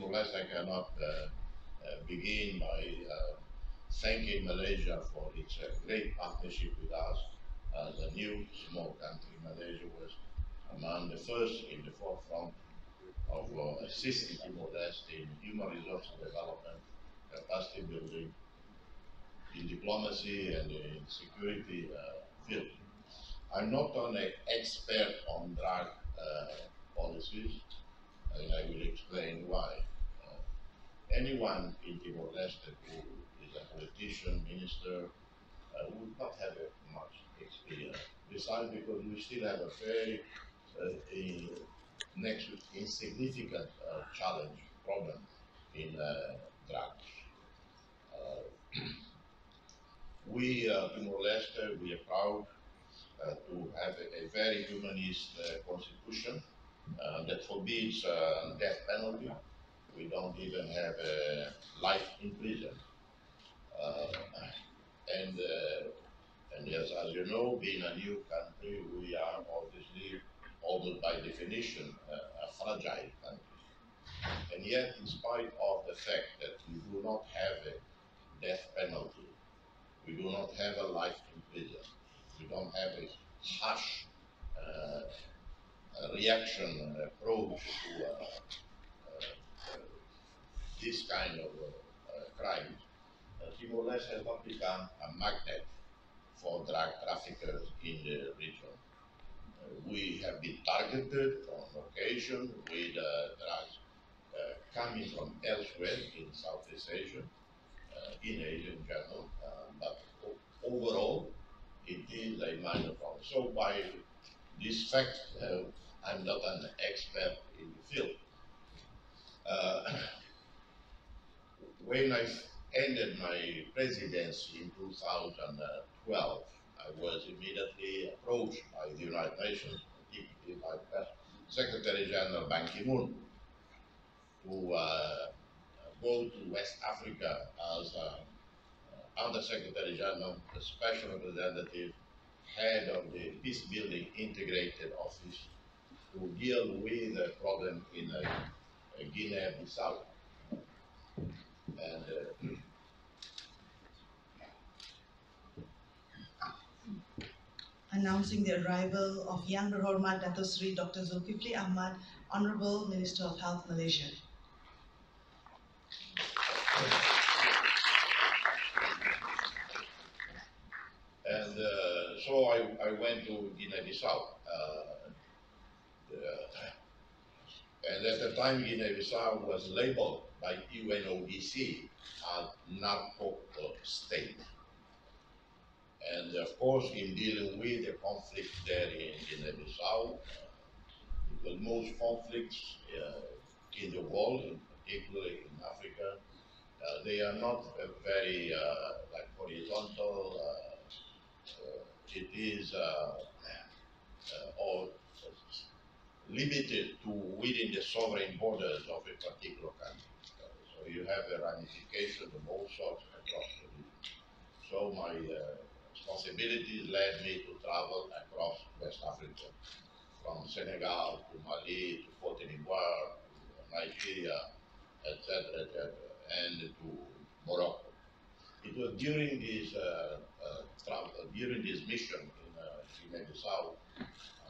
Timor Leste, I cannot begin by thanking Malaysia for its great partnership with us. As a new small country, Malaysia was among the first in the forefront of assisting Timor Leste in human resource development, capacity building, in diplomacy and in security field. I'm not an expert on drug policies, and I will explain why. Anyone in Timor Leste who is a politician, minister, would not have much experience. Besides, because we still have a very next insignificant challenge, problem in drugs. We, Timor Leste, we are proud to have a very humanist constitution that forbids death penalty. We don't even have life in prison. And yes, as you know, being a new country, we are obviously, almost by definition, a fragile country. And yet, in spite of the fact that we do not have a death penalty, we do not have a life in prison, we don't have a harsh reaction approach to this kind of crime, Timor-Leste has not become a magnet for drug traffickers in the region. We have been targeted on occasion with drugs coming from elsewhere in Southeast Asia, in Asia in general, but overall it is a minor problem. So by this fact, I'm not an expert in the field. When I ended my presidency in 2012, I was immediately approached by the United Nations, particularly by Secretary General Ban Ki-moon, to go to West Africa as Under Secretary General, the Special Representative, head of the Peace Building Integrated Office, to deal with the problem in Guinea-Bissau. And announcing the arrival of Yang Berhormat Dato Sri Dr. Zulkifli Ahmad, Honorable Minister of Health, Malaysia. And so I went to Guinea-Bissau. And at the time, Guinea-Bissau was labeled by UNODC as narco state. And of course, in dealing with the conflict there in Guinea-Bissau, because most conflicts in the world, particularly in Africa, they are not very like horizontal. It is all limited to within the sovereign borders of a particular country. So you have a ramification of all sorts across the region. So my responsibilities led me to travel across West Africa, from Senegal to Mali to Cote d'Ivoire to Nigeria, etc., and to Morocco. It was during this during this mission in Guinea-Bissau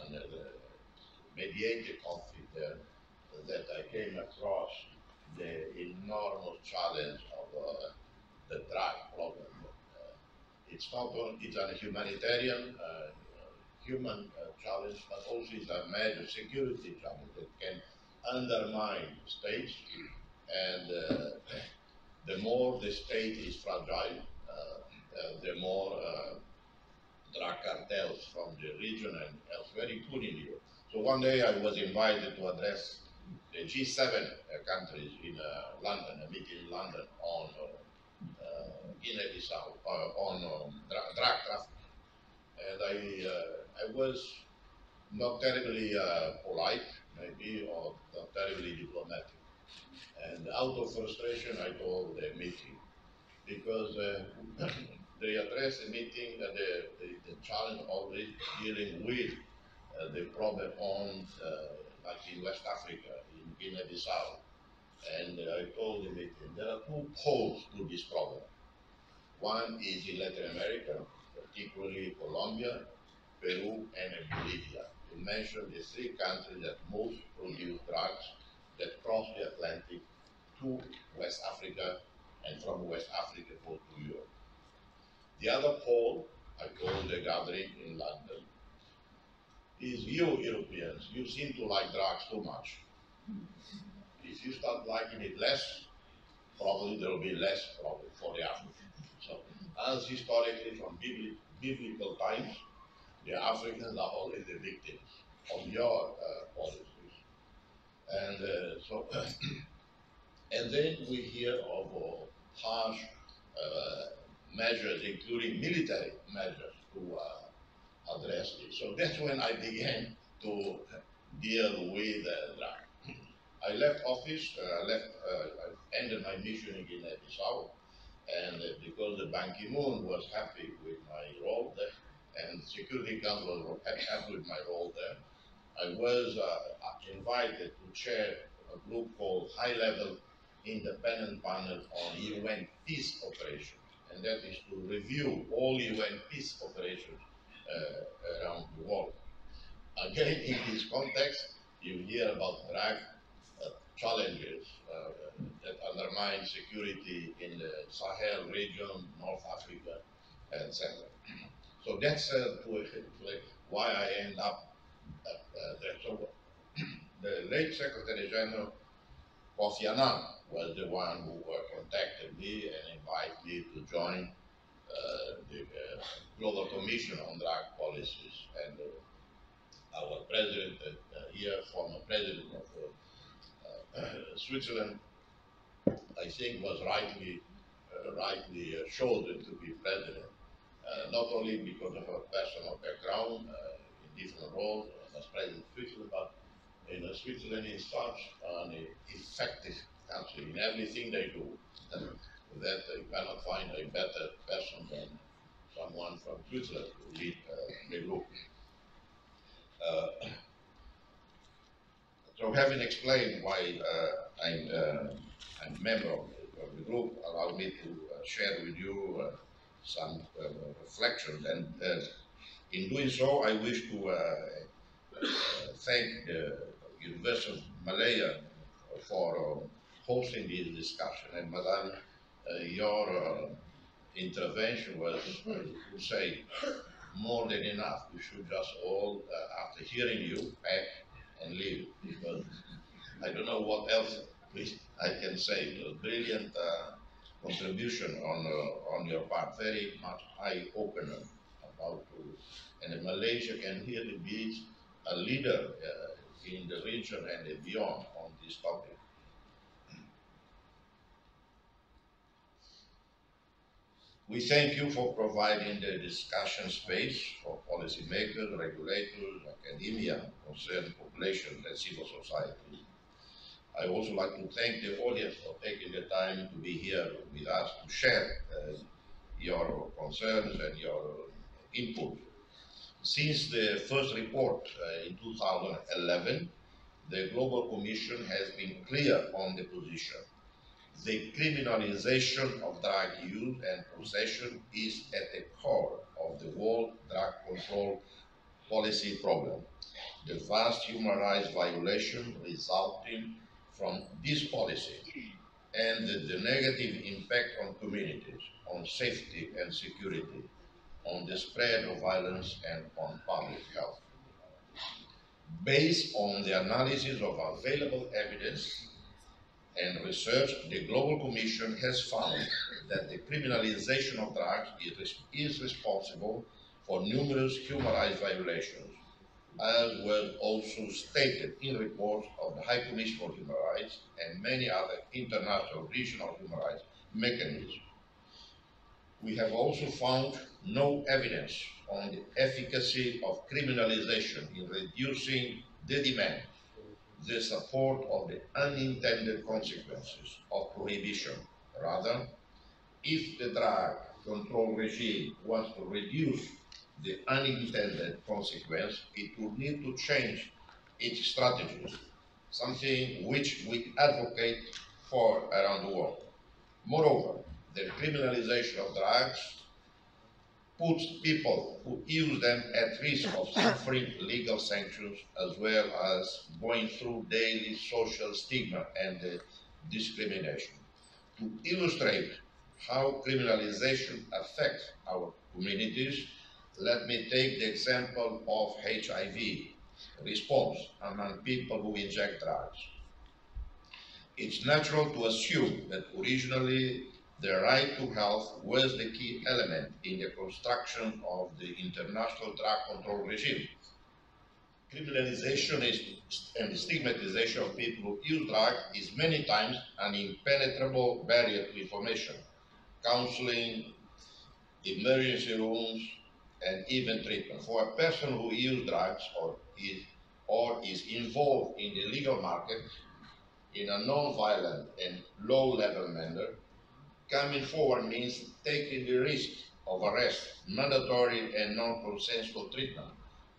and mediate the conflict there that I came across the enormous challenge of the drug problem. It's not only it's a humanitarian, human challenge, but also it's a major security challenge that can undermine states. And the more the state is fragile, the more drug cartels from the region and elsewhere, including Europe. So one day I was invited to address the G7 countries in London, a meeting in London on Guinea-Bissau, on drug trafficking. And I was not terribly polite, maybe, or not terribly diplomatic. And out of frustration, I told the meeting, because they addressed the meeting, the challenge of dealing with the problem on, like in West Africa, in Guinea-Bissau, And I told the meeting, there are two poles to this problem. One is in Latin America, particularly Colombia, Peru, and Bolivia. To mention the three countries that most produce drugs that cross the Atlantic to West Africa and from West Africa go to Europe. The other pole, I told the gathering in London, is you Europeans. You seem to like drugs too much. If you start liking it less, probably there will be less problem for the Africans. So, as historically from biblical times, the Africans are always the victims of your policies. And and then we hear of harsh measures, including military measures, to address this. So that's when I began to deal with drug. I left office, I ended my mission in Guinea-Bissau, and because the Ban Ki-moon was happy with my role there, and Security Council was happy with my role there, I was invited to chair a group called High Level Independent Panel on UN Peace Operations, and that is to review all UN peace operations around the world. Again, in this context, you hear about drug challenges that undermine security in the Sahel region, North Africa, etc. So that's why I end up there. So the late Secretary General Kofi Annan was the one who contacted me and invited me to join the Global Commission on Drug Policies. And our president here, former president of Switzerland, I think was rightly chosen to be president, not only because of her personal background in different roles as president of Switzerland, but Switzerland is such an effective country in everything they do that you cannot find a better person than someone from Switzerland to lead the group. So having explained why I'm a member of the group, allow me to share with you some reflections. And in doing so, I wish to thank the University of Malaya for hosting this discussion. And Madame, your intervention was, I would say, more than enough. We should just all, after hearing you, pack and leave, because I don't know what else I can say. It was brilliant contribution on your part, very much eye-opener about and Malaysia can really be a leader in the region and beyond on this topic. We thank you for providing the discussion space for policymakers, regulators, academia, concerned populations, and civil society. I also like to thank the audience for taking the time to be here with us to share your concerns and your input. Since the first report in 2011, the Global Commission has been clear on the position. The criminalization of drug use and possession is at the core of the world drug control policy problem. The vast human rights violation resulting from this policy and the negative impact on communities, on safety and security, on the spread of violence and on public health. Based on the analysis of available evidence and research, the Global Commission has found that the criminalization of drugs is responsible for numerous human rights violations, as was also stated in reports of the High Commission for Human Rights and many other international regional human rights mechanisms. We have also found no evidence on the efficacy of criminalization in reducing the demand, the support of the unintended consequences of prohibition. Rather, if the drug control regime wants to reduce the unintended consequence, it would need to change its strategies, something which we advocate for around the world. Moreover, the criminalization of drugs puts people who use them at risk of suffering legal sanctions as well as going through daily social stigma and discrimination. To illustrate how criminalization affects our communities, let me take the example of HIV response among people who inject drugs. It's natural to assume that originally the right to health was the key element in the construction of the international drug control regime. Criminalization and stigmatization of people who use drugs is many times an impenetrable barrier to information, counseling, emergency rooms, and even treatment. For a person who uses drugs or is involved in the legal market in a non-violent and low-level manner, coming forward means taking the risk of arrest, mandatory and non-consensual treatment,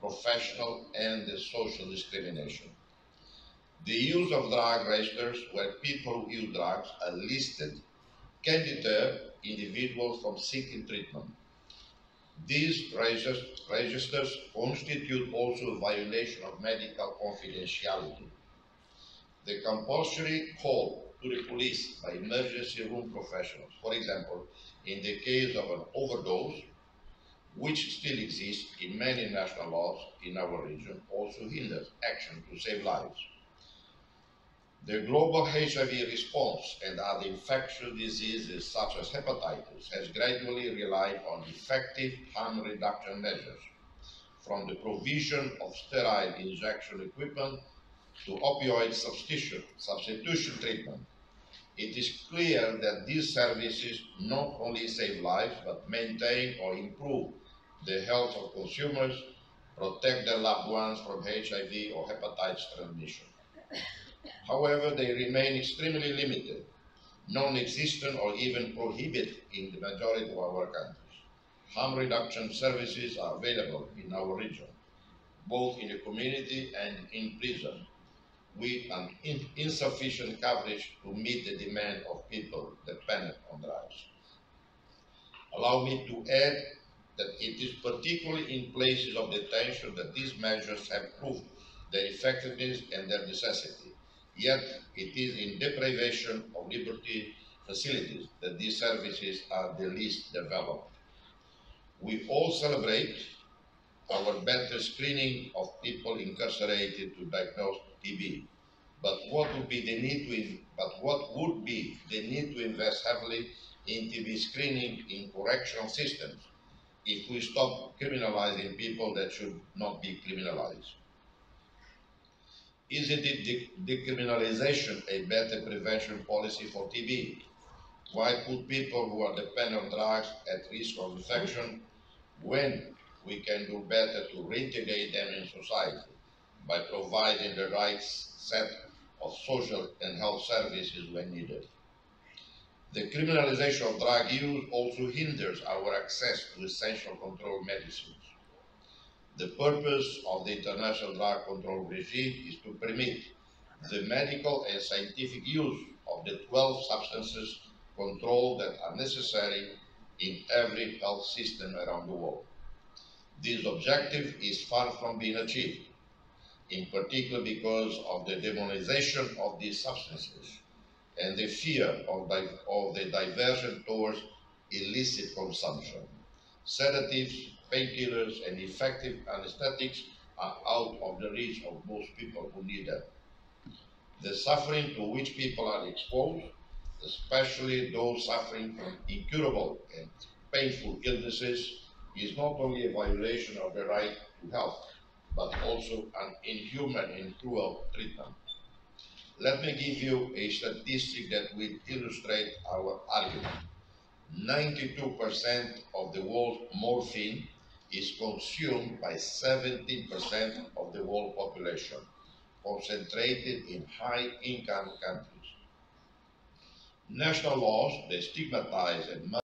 professional and social discrimination. The use of drug registers where people who use drugs are listed can deter individuals from seeking treatment. These registers constitute also a violation of medical confidentiality. The compulsory call to the police by emergency room professionals, for example, in the case of an overdose, which still exists in many national laws in our region, also hinders action to save lives. The global HIV response and other infectious diseases such as hepatitis has gradually relied on effective harm reduction measures, from the provision of sterile injection equipment to opioid substitution treatment. It is clear that these services not only save lives but maintain or improve the health of consumers, protect their loved ones from HIV or hepatitis transmission. However, they remain extremely limited, non-existent or even prohibited in the majority of our countries. Harm reduction services are available in our region, both in the community and in prison, with an insufficient coverage to meet the demand of people dependent on drugs. Allow me to add that it is particularly in places of detention that these measures have proved their effectiveness and their necessity. Yet it is in deprivation of liberty facilities that these services are the least developed. We all celebrate our better screening of people incarcerated to diagnose TB. But what would be the need to invest heavily in TB screening in correctional systems if we stop criminalizing people that should not be criminalized? Isn't decriminalization a better prevention policy for TB? Why put people who are dependent on drugs at risk of infection when we can do better to reintegrate them in society by providing the right set of social and health services when needed? The criminalization of drug use also hinders our access to essential controlled medicines. The purpose of the international drug control regime is to permit the medical and scientific use of the 12 substances controlled that are necessary in every health system around the world. This objective is far from being achieved, in particular because of the demonization of these substances and the fear of the diversion towards illicit consumption. Sedatives, painkillers, and effective anesthetics are out of the reach of most people who need them. The suffering to which people are exposed, especially those suffering from incurable and painful illnesses, is not only a violation of the right to health, but also an inhuman and cruel treatment. Let me give you a statistic that will illustrate our argument. 92% of the world's morphine is consumed by 17% of the world population, concentrated in high-income countries. National laws that stigmatize and